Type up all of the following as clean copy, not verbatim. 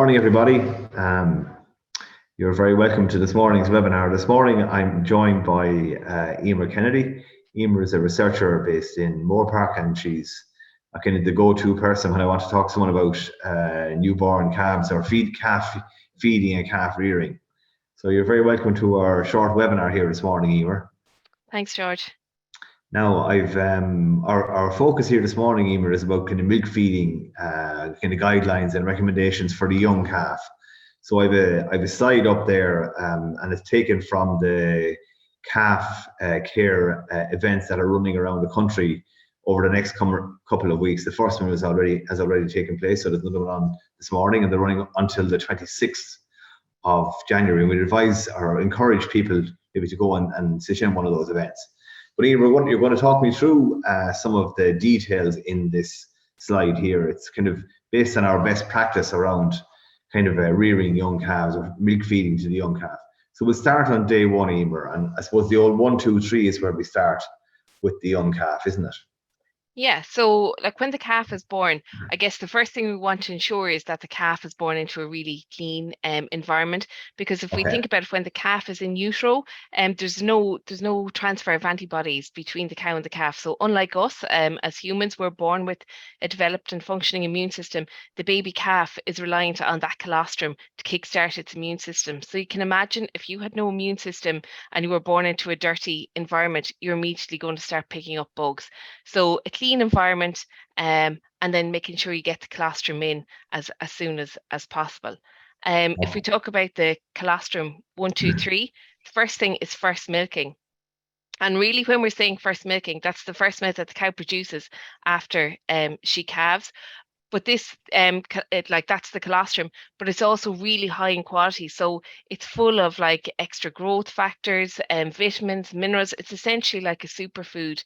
Morning, everybody. You're very welcome to this morning's webinar. This morning, I'm joined by Emer Kennedy. Emer is a researcher based in Moore Park, and she's kind of the go-to person when I want to talk to someone about newborn calves or calf feeding and calf rearing. So you're very welcome to our short webinar here this morning, Emer. Thanks, George. Now, I've our focus here this morning, Emer, is about kind of milk feeding, kind of guidelines and recommendations for the young calf. So I've a slide up there, and it's taken from the calf care events that are running around the country over the next couple of weeks. The first one has already taken place, so there's another one on this morning, and they're running until the 26th of January. And we advise or encourage people maybe to go and sit in one of those events. But Emer, you're going to talk me through some of the details in this slide here. It's kind of based on our best practice around kind of rearing young calves or milk feeding to the young calf. So we'll start on day one, Emer, and I suppose the old 1, 2, 3 is where we start with the young calf, isn't it? Yeah, so like when the calf is born, I guess the first thing we want to ensure is that the calf is born into a really clean environment, because if we think about it, when the calf is in utero, there's no transfer of antibodies between the cow and the calf. So unlike us, as humans, we're born with a developed and functioning immune system. The baby calf is reliant on that colostrum to kickstart its immune system. So you can imagine if you had no immune system and you were born into a dirty environment, you're immediately going to start picking up bugs. So a clean environment, and then making sure you get the colostrum in as soon as possible. If we talk about the colostrum 1, 2, 3, the first thing is first milking. And really, when we're saying first milking, that's the first milk that the cow produces after she calves. But this, that's the colostrum, but it's also really high in quality. So it's full of like extra growth factors, vitamins, minerals. It's essentially like a superfood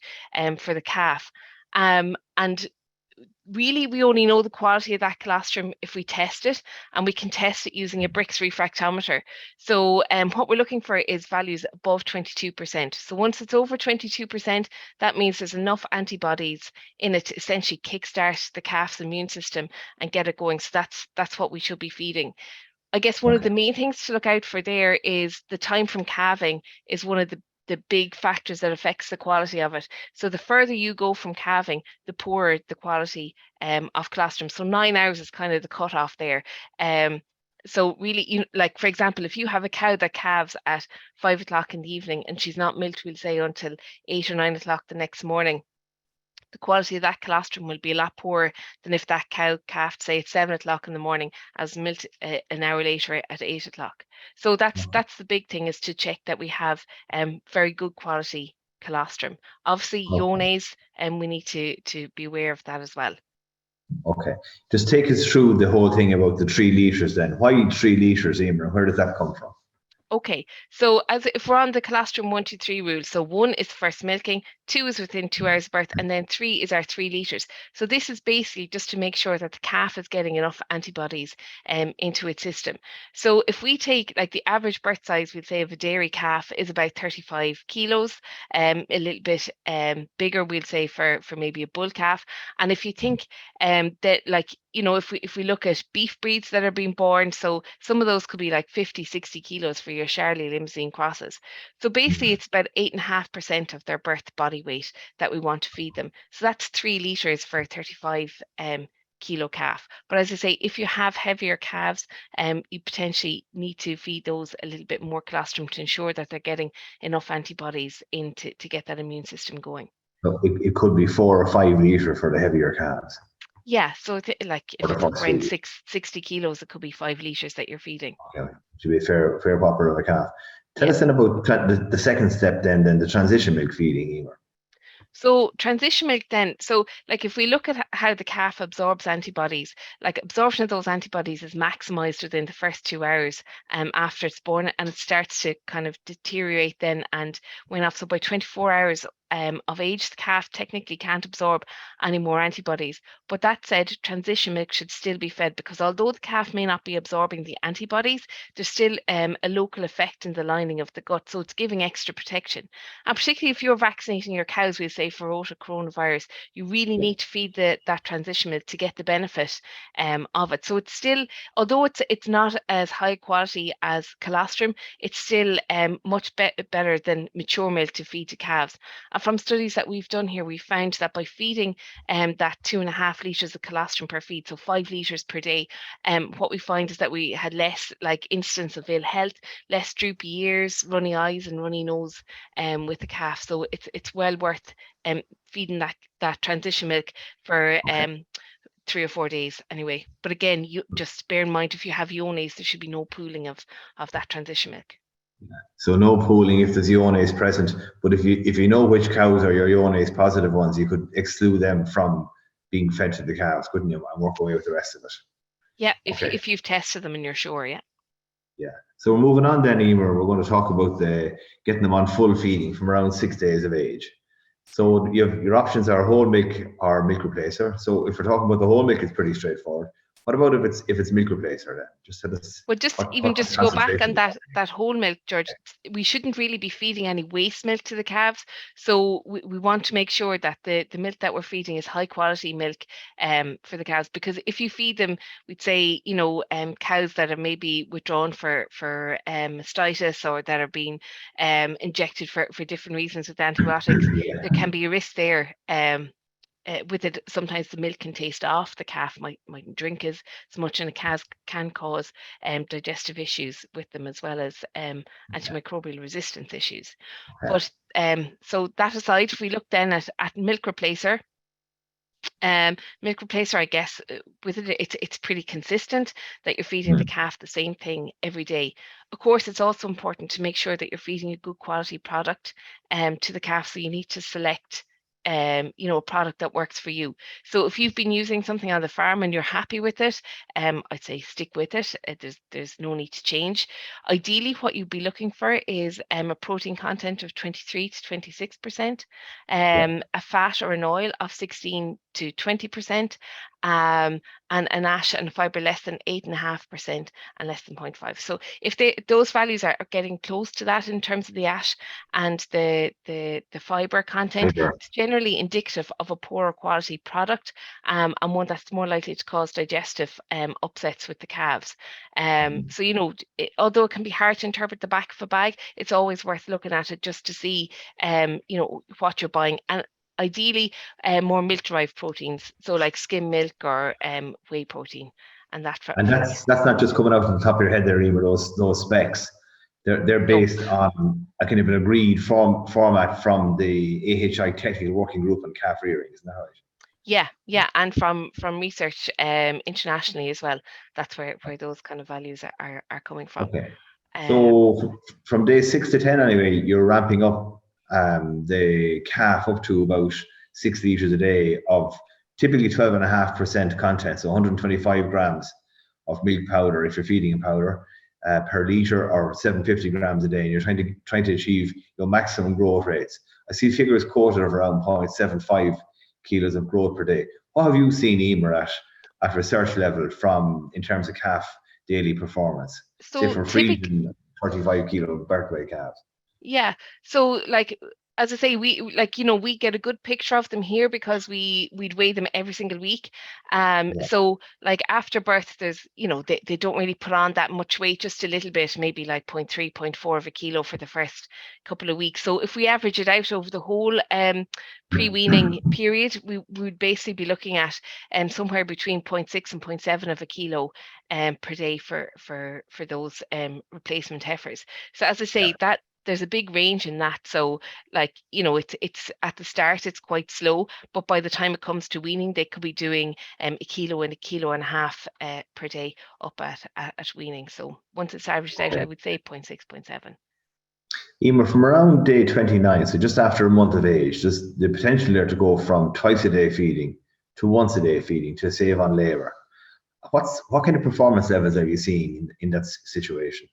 for the calf. And really, we only know the quality of that colostrum if we test it, and we can test it using a Brix refractometer. So what we're looking for is values above 22%. So once it's over 22%, that means there's enough antibodies in it to essentially kickstart the calf's immune system and get it going. So that's what we should be feeding. I guess one of the main things to look out for there is the time from calving is one of the big factors that affects the quality of it. So the further you go from calving, the poorer the quality of colostrum. So 9 hours is kind of the cutoff there. So really, like for example, if you have a cow that calves at 5 o'clock in the evening and she's not milked, we'll say, until 8 or 9 o'clock the next morning, the quality of that colostrum will be a lot poorer than if that cow calved, say, at 7 o'clock in the morning, as milked an hour later at 8 o'clock. So that's the big thing, is to check that we have very good quality colostrum. Obviously, iones, and we need to be aware of that as well. Okay, just take us through the whole thing about the 3 litres then. Why 3 litres, Emer? Where does that come from? Okay, so if we're on the colostrum 1, 2, 3 rule, so 1 is first milking, 2 is within 2 hours of birth, and then 3 is our 3 litres. So this is basically just to make sure that the calf is getting enough antibodies into its system. So if we take like the average birth size, we'd say, of a dairy calf is about 35 kilos, a little bit bigger, we'll say, for maybe a bull calf. And if you think that, like, if we look at beef breeds that are being born, so some of those could be like 50, 60 kilos for your Charolais Limousin crosses. So basically it's about 8.5% of their birth body weight that we want to feed them. So that's 3 litres for a 35 kilo calf. But as I say, if you have heavier calves, you potentially need to feed those a little bit more colostrum to ensure that they're getting enough antibodies in to get that immune system going. So it could be 4 or 5 litres for the heavier calves. Yeah, so like if it's around 60 kilos, it could be 5 litres that you're feeding. Okay, to be a fair popper of a calf. Tell us then about the second step, then the transition milk feeding, Emer. So transition milk then, so like if we look at how the calf absorbs antibodies, like absorption of those antibodies is maximized within the first 2 hours after it's born, and it starts to kind of deteriorate then and wane off. So by 24 hours of age, the calf technically can't absorb any more antibodies. But that said, transition milk should still be fed, because although the calf may not be absorbing the antibodies, there's still a local effect in the lining of the gut, so it's giving extra protection. And particularly if you're vaccinating your cows, we say for coronavirus, you really need to feed that transition milk to get the benefit of it. So it's still, although it's not as high quality as colostrum, it's still much better than mature milk to feed to calves. And from studies that we've done here, we found that by feeding that 2.5 litres of colostrum per feed, so 5 litres per day, what we find is that we had less incidence of ill health, less droopy ears, runny eyes and runny nose with the calf. So it's well worth feeding that transition milk for 3 or 4 days anyway. But again, you just bear in mind, if you have ionases, there should be no pooling of that transition milk. So no pooling if there's ionase present, but if you know which cows are your ionase positive ones, you could exclude them from being fed to the calves, couldn't you, and work away with the rest of it? Yeah, if you've tested them and you're sure, yeah. Yeah. So we're moving on then, Emer. We're going to talk about getting them on full feeding from around 6 days of age. So your options are whole milk or milk replacer. So if we're talking about the whole milk, it's pretty straightforward. What about if it's milk replacer then? Just to go back on that whole milk, George, we shouldn't really be feeding any waste milk to the calves. So we want to make sure that the milk that we're feeding is high quality milk for the calves, because if you feed them, we'd say, cows that are maybe withdrawn for mastitis, or that are being injected for different reasons with antibiotics, there can be a risk there. With it, sometimes the milk can taste off. The calf mightn't drink as much, and a calf can cause digestive issues with them, as well as antimicrobial resistance issues. But so that aside, if we look then at milk replacer, I guess with it's pretty consistent that you're feeding the calf the same thing every day. Of course, it's also important to make sure that you're feeding a good quality product to the calf, so you need to select a product that works for you. So if you've been using something on the farm and you're happy with it, I'd say stick with it. There's no need to change. Ideally, what you'd be looking for is a protein content of 23 to 26%, a fat or an oil of 16 to 20%, and an ash and a fibre less than 8.5% and less than 0.5. So if those values are getting close to that in terms of the ash and the fibre content, it's generally indicative of a poorer quality product, and one that's more likely to cause digestive upsets with the calves. So although it can be hard to interpret the back of a bag, it's always worth looking at it just to see what you're buying. And ideally, more milk-derived proteins, so like skim milk or whey protein, and that's not just coming out of the top of your head there, Emer. Those specs, they're based on a kind of an agreed format from the AHI Technical Working Group on calf rearing, isn't that right? Yeah, and from research internationally as well. That's where those kind of values are coming from. Okay. So from day 6 to 10 anyway, you're ramping up the calf up to about 6 litres a day of typically 12.5% content, so 125 grams of milk powder if you're feeding in powder per litre, or 750 grams a day, and you're trying to achieve your maximum growth rates. I see figures quoted of around 0.75 kilos of growth per day. What have you seen, Emer, at research level in terms of calf daily performance? So say for feeding 35 kilo birth weight calves. Yeah. So as I say, we get a good picture of them here because we'd weigh them every single week. So after birth, there's, they don't really put on that much weight, just a little bit, maybe like 0.3, 0.4 of a kilo for the first couple of weeks. So if we average it out over the whole pre-weaning period, we would basically be looking at somewhere between 0.6 and 0.7 of a kilo per day for those replacement heifers. So as I say, that there's a big range in that. So it's at the start, it's quite slow, but by the time it comes to weaning, they could be doing a kilo and a kilo and a half per day up at weaning. So once it's averaged out, I would say 0.6, 0.7. Emer, from around day 29, so just after a month of age, just the potential there to go from twice a day feeding to once a day feeding to save on labour. What kind of performance levels are you seeing in that situation?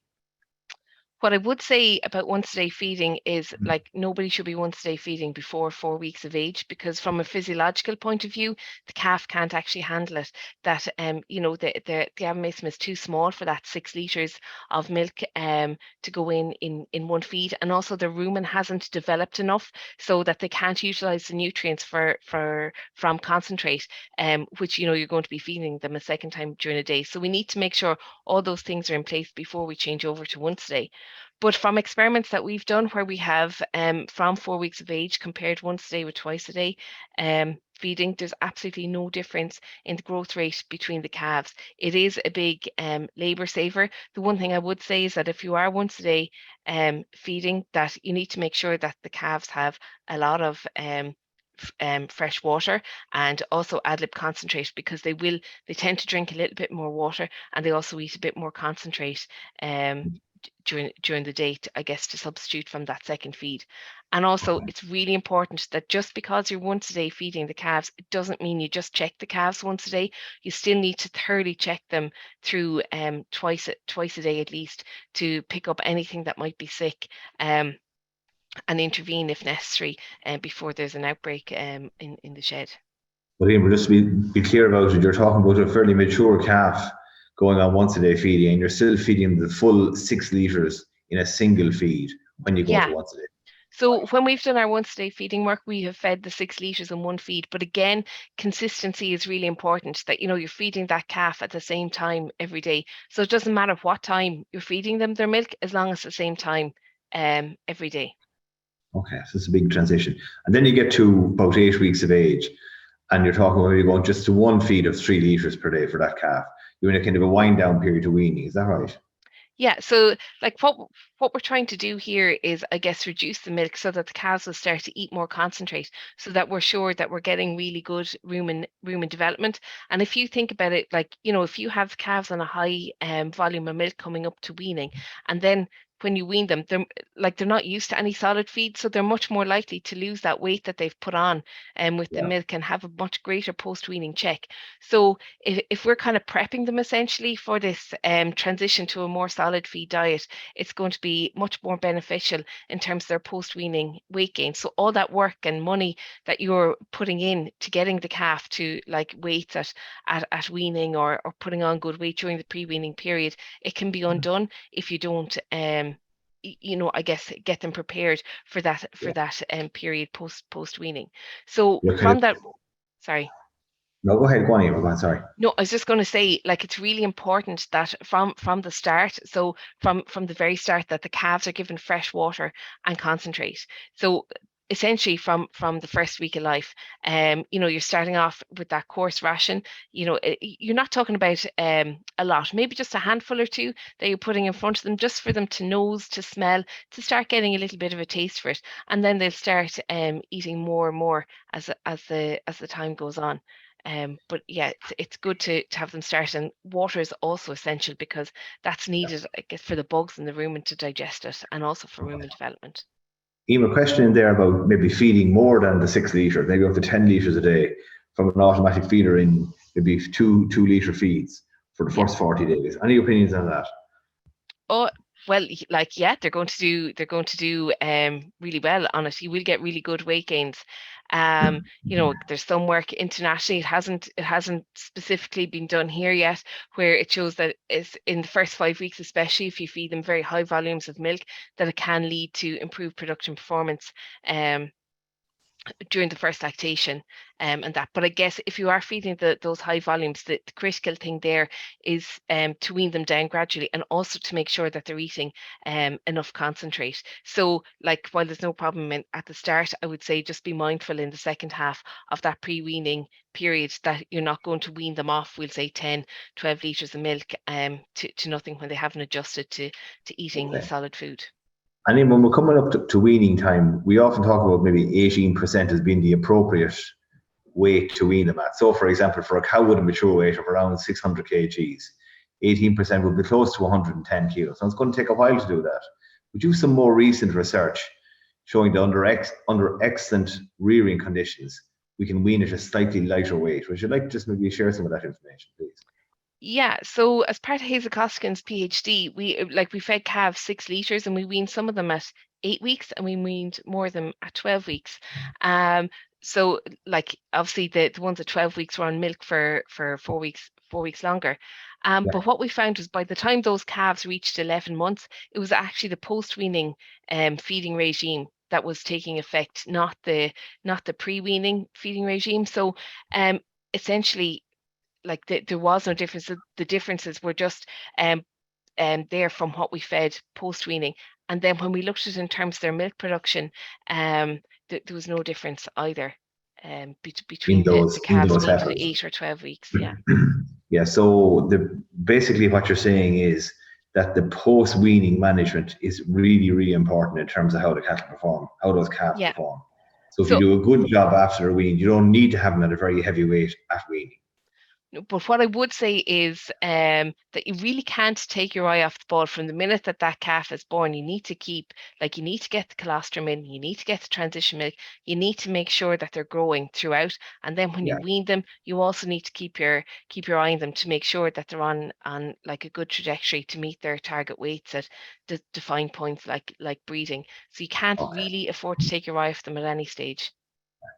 What I would say about once a day feeding is like nobody should be once a day feeding before 4 weeks of age, because from a physiological point of view, the calf can't actually handle it. That the amasum is too small for that 6 liters of milk to go in one feed, and also the rumen hasn't developed enough so that they can't utilize the nutrients from concentrate, which you're going to be feeding them a second time during a day. So we need to make sure all those things are in place before we change over to once a day. But from experiments that we've done where we have from 4 weeks of age compared once a day with twice a day feeding, there's absolutely no difference in the growth rate between the calves. It is a big labour saver. The one thing I would say is that if you are once a day feeding, that you need to make sure that the calves have a lot of fresh water and also ad lib concentrate, because they tend to drink a little bit more water, and they also eat a bit more concentrate during the day, I guess, to substitute from that second feed. And also, it's really important that just because you're once a day feeding the calves, it doesn't mean you just check the calves once a day. You still need to thoroughly check them through twice a day at least, to pick up anything that might be sick. And intervene if necessary before there's an outbreak in the shed. But Emer, just to be clear about it, you're talking about a fairly mature calf going on once a day feeding, and you're still feeding the full 6 liters in a single feed when you go to once a day. So when we've done our once a day feeding work, we have fed the 6 liters in one feed. But again, consistency is really important, that you're feeding that calf at the same time every day. So it doesn't matter what time you're feeding them their milk, as long as it's the same time every day. Okay, so it's a big transition. And then you get to about 8 weeks of age, and you're talking about maybe going just to one feed of 3 liters per day for that calf. You're in a kind of a wind down period to weaning, is that right? Yeah, so like what we're trying to do here is, I guess, reduce the milk so that the calves will start to eat more concentrate, so that we're sure that we're getting really good rumen development. And if you think about it, like, if you have calves on a high volume of milk coming up to weaning, and then when you wean them, they're not used to any solid feed, so they're much more likely to lose that weight that they've put on with the milk, and have a much greater post-weaning check. So if we're kind of prepping them essentially for this transition to a more solid feed diet, it's going to be much more beneficial in terms of their post-weaning weight gain. So all that work and money that you're putting in to getting the calf to like weights at weaning, or putting on good weight during the pre-weaning period, it can be undone if you don't I guess get them prepared for that period post weaning. So from that, sorry. No, go ahead, go on, Emer, go on, sorry. No, I was just going to say, like, it's really important that from the start, so from the very start, that the calves are given fresh water and concentrate. So essentially from the first week of life, you're starting off with that coarse ration. You're not talking about a lot, maybe just a handful or two that you're putting in front of them, just for them to nose, to smell, to start getting a little bit of a taste for it, and then they'll start eating more and more as the time goes on. But yeah, it's good to have them start, and water is also essential, because that's needed, I guess, for the bugs in the rumen to digest it, and also for rumen development. Emer, question in there about maybe feeding more than the 6 liters, maybe up to 10 liters a day from an automatic feeder in maybe two liter feeds for the first 40 days. Any opinions on that? Oh, well, like, yeah, they're going to do really well on it. You will get really good weight gains. There's some work internationally. It hasn't specifically been done here yet, where it shows that it's in the first 5 weeks, especially if you feed them very high volumes of milk, that it can lead to improved production performance during the first lactation and that. But I guess if you are feeding those high volumes, the critical thing there is to wean them down gradually, and also to make sure that they're eating enough concentrate. So like, while there's no problem at the start, I would say just be mindful in the second half of that pre-weaning period that you're not going to wean them off, we'll say 10, 12 liters of milk to nothing when they haven't adjusted to eating solid food. And then when we're coming up to weaning time, we often talk about maybe 18% as being the appropriate weight to wean them at. So, for example, for a cow with a mature weight of around 600 kgs, 18% would be close to 110 kilos. So it's going to take a while to do that. We do some more recent research showing that under excellent rearing conditions, we can wean at a slightly lighter weight. Would you like to just maybe share some of that information, please? Yeah, so as part of Hazel Koskins' PhD, we fed calves 6 liters, and we weaned some of them at 8 weeks, and we weaned more of them at 12 weeks. Um, so like obviously the ones at 12 weeks were on milk for 4 weeks longer. Yeah. But what we found was by the time those calves reached 11 months, it was actually the post-weaning feeding regime that was taking effect, not the pre-weaning feeding regime. So essentially like there was no difference. The differences were just there from what we fed post weaning. And then when we looked at it in terms of their milk production, there was no difference either in between the calves those weaned at heifers. 8 or 12 weeks. Yeah. Yeah, so basically what you're saying is that the post-weaning management is really, really important in terms of how the cattle perform, how those calves Yeah. perform. So if you So do a good job after a wean, you don't need to have them at a very heavy weight at weaning. but what I would say is that you really can't take your eye off the ball from the minute that that calf is born. You need to you need to get the colostrum in, you need to get the transition milk, you need to make sure that they're growing throughout. And then when you Yeah. wean them, you also need to keep your eye on them to make sure that they're on like a good trajectory to meet their target weights at the defined points like breeding. So you can't Okay. really afford to take your eye off them at any stage.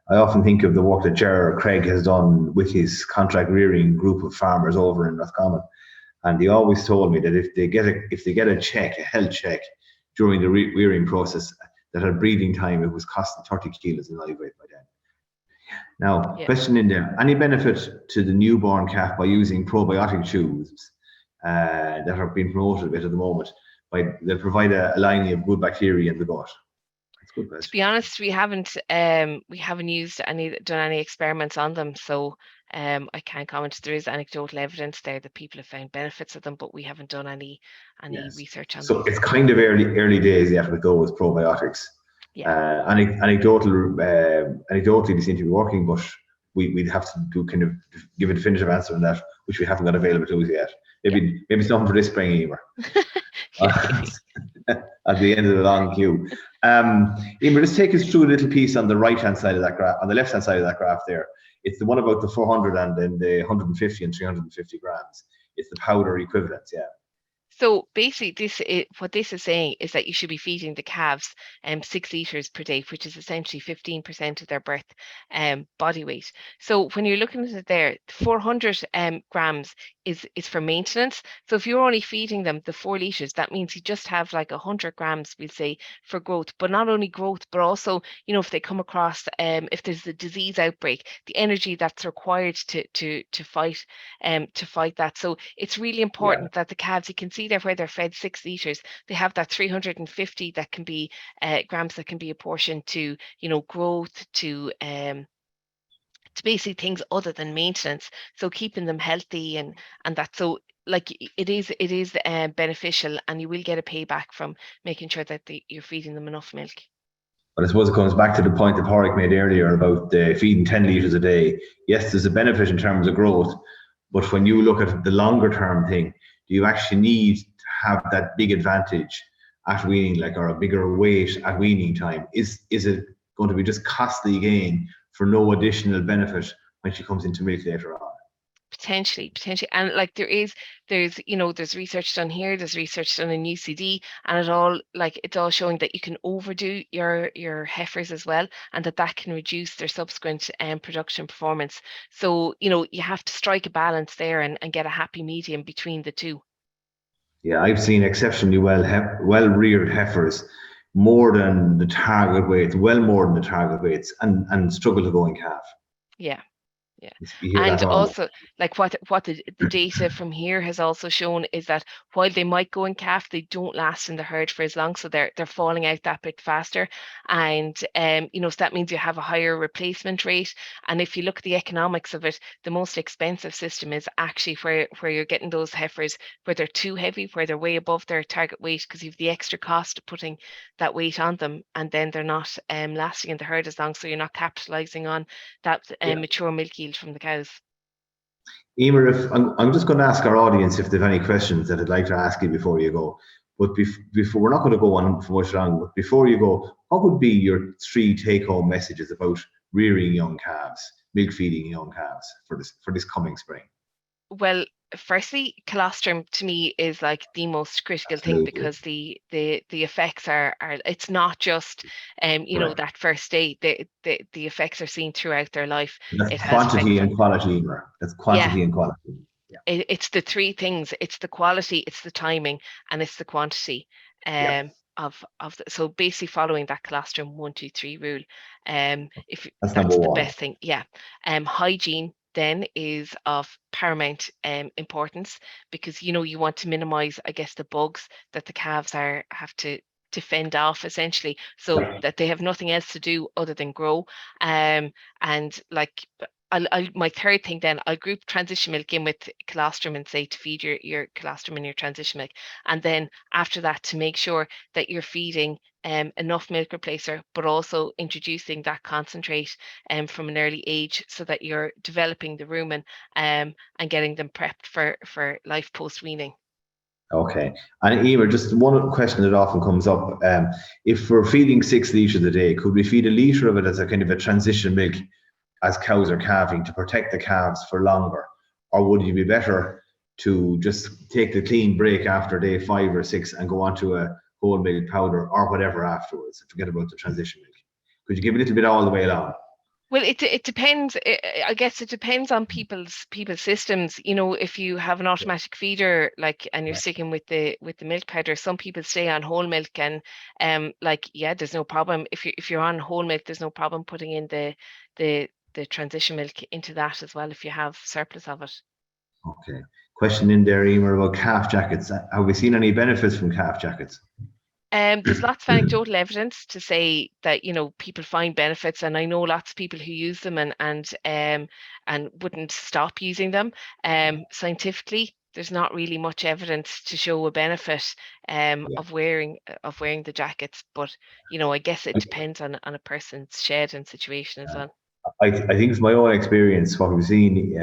I often think of the work that Gerard Craig has done with his contract rearing group of farmers over in Roscommon. And he always told me that if they get a health check during the rearing process, that at breeding time it was costing 30 kilos in live weight by then. Now, Yeah. question in there: any benefit to the newborn calf by using probiotic tubes that are being promoted a bit at the moment? They provide a lining of good bacteria in the gut. That's a good To question. be honest, we haven't done any experiments on them, so I can't comment. There is anecdotal evidence there that people have found benefits of them, but we haven't done any Yes. research on So these. it's kind of early days yet with those probiotics. Yeah, Anecdotally, they seem to be working, but we'd have to do kind of give a definitive answer on that, which we haven't got available to us yet. yeah, Maybe something for this spring, Emer, yeah, maybe. at the end of the long queue. Emer, just take us through a little piece on the right hand side of that graph, on the left hand side of that graph there. It's the one about the 400 and then the 150 and 350 grams. It's the powder equivalents, yeah. So basically, what this is saying is that you should be feeding the calves 6 liters per day, which is essentially 15% of their birth body weight. So when you're looking at it there, 400 grams is for maintenance. So if you're only feeding them the 4 liters, that means you just have like 100 grams, we'll say, for growth. But not only growth, but also, if they come across, if there's a disease outbreak, the energy that's required to fight that. So it's really Yeah. important that the calves, you can see there where they're fed 6 liters, they have that 350 that can be grams that can be apportioned to, growth, to basically things other than maintenance. So keeping them healthy and that. So like it is beneficial, and you will get a payback from making sure that you're feeding them enough milk. But I suppose it comes back to the point that Porrick made earlier about feeding 10 litres a day. Yes, there's a benefit in terms of growth, but when you look at the longer term thing, do you actually need to have that big advantage at weaning, or a bigger weight at weaning time? Is it going to be just costly again for no additional benefit when she comes into milk later on? Potentially, and like there's research done here, there's research done in UCD, and it's all showing that you can overdo your heifers as well, and that can reduce their subsequent production performance. So you have to strike a balance there and get a happy medium between the two. Yeah, I've seen exceptionally well reared heifers, more than the target weights, well more than the target weights, and struggle to go in calf. Yeah. Yeah. You hear that And all. also, like what the data from here has also shown is that while they might go in calf, they don't last in the herd for as long, so they're falling out that bit faster. And so that means you have a higher replacement rate. And if you look at the economics of it, the most expensive system is actually where you're getting those heifers where they're too heavy, where they're way above their target weight, because you've the extra cost of putting that weight on them, and then they're not lasting in the herd as long, so you're not capitalizing on that Yeah. mature milk yield from the cows. Emer, if I'm just going to ask our audience if they have any questions that I'd like to ask you before you go. But before, we're not going to go on for much longer. But before you go, what would be your 3 take-home messages about rearing young calves, milk feeding young calves for this coming spring? Well, firstly, colostrum to me is like the most critical thing, Absolutely. because the effects are it's not just Correct. that first day. The effects are seen throughout their life. That's It has quantity effects on, and quality, Emer. That's yeah, quantity and quality. Yeah. it's the three things. It's the quality, it's the timing, and it's the quantity. Yeah. So basically following that colostrum 1, 2, 3 rule. If That's number that's the one. best thing, yeah. Hygiene then is of paramount importance, because you want to minimize, I guess, the bugs that the calves have to fend off, essentially, so Yeah. that they have nothing else to do other than grow. And like, my third thing then, I'll group transition milk in with colostrum and say to feed your colostrum and your transition milk. And then after that, to make sure that you're feeding enough milk replacer, but also introducing that concentrate from an early age, so that you're developing the rumen and getting them prepped for life post-weaning. Okay. And Emer, just one question that often comes up. If we're feeding 6 litres a day, could we feed a litre of it as a kind of a transition milk as cows are calving to protect the calves for longer? Or would it be better to just take the clean break after day 5 or 6 and go on to a whole milk powder or whatever afterwards and forget about the transition milk? Could you give a little bit all the way along? Well, it depends. I guess it depends on people's systems. If you have an automatic feeder, like, and you're sticking with the milk powder, some people stay on whole milk, and like, yeah, there's no problem. If you're on whole milk, there's no problem putting in the transition milk into that as well, if you have surplus of it. Okay. Question in there, Emer, about calf jackets. Have we seen any benefits from calf jackets? There's lots of anecdotal evidence to say that people find benefits, and I know lots of people who use them and wouldn't stop using them. Scientifically, there's not really much evidence to show a benefit Yeah. of wearing the jackets, but I guess it depends on a person's shed and situation as well. I think from my own experience, what we've seen,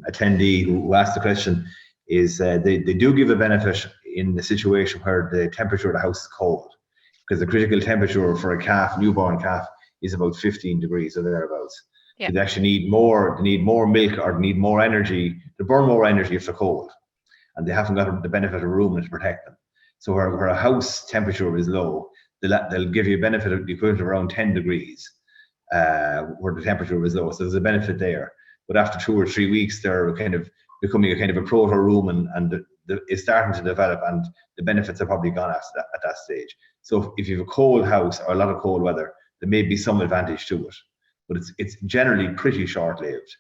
attendee who asked the question, is they do give a benefit in the situation where the temperature of the house is cold, because the critical temperature for a calf, newborn calf, is about 15 degrees or thereabouts. Yeah. So they actually need more milk, or need more energy, to burn more energy if they're cold, and they haven't got the benefit of rumen to protect them. So where a house temperature is low, they'll give you a benefit of the equivalent of around 10 degrees. Where the temperature was low, so there's a benefit there. But after 2 or 3 weeks, they're kind of becoming a kind of a proto-rumen, and it's starting to develop, and the benefits are probably gone at that stage. So if you have a cold house or a lot of cold weather, there may be some advantage to it, but it's generally pretty short-lived.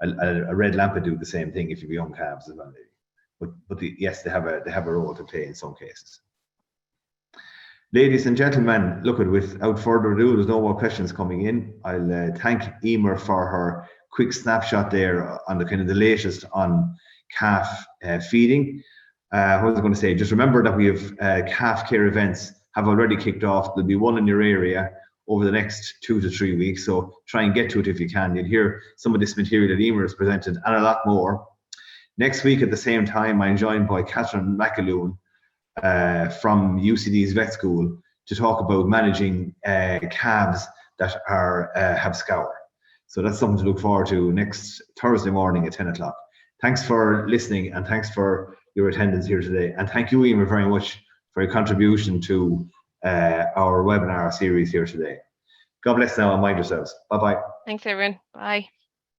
A red lamp would do the same thing if you have young calves as well, maybe. But yes, they have a role to play in some cases. Ladies and gentlemen, look, without further ado, there's no more questions coming in. I'll thank Emer for her quick snapshot there on the kind of the latest on calf feeding. What was I going to say? Just remember that we have calf care events have already kicked off. There'll be one in your area over the next 2 to 3 weeks, so try and get to it if you can. You'll hear some of this material that Emer has presented and a lot more. Next week at the same time, I'm joined by Catherine McAloon from UCD's vet school to talk about managing calves that have scour. So that's something to look forward to next Thursday morning at 10 o'clock. Thanks for listening, and thanks for your attendance here today. And thank you, Emer, very much for your contribution to our webinar series here today. God bless now, and mind yourselves. Bye-bye. Thanks, everyone. Bye.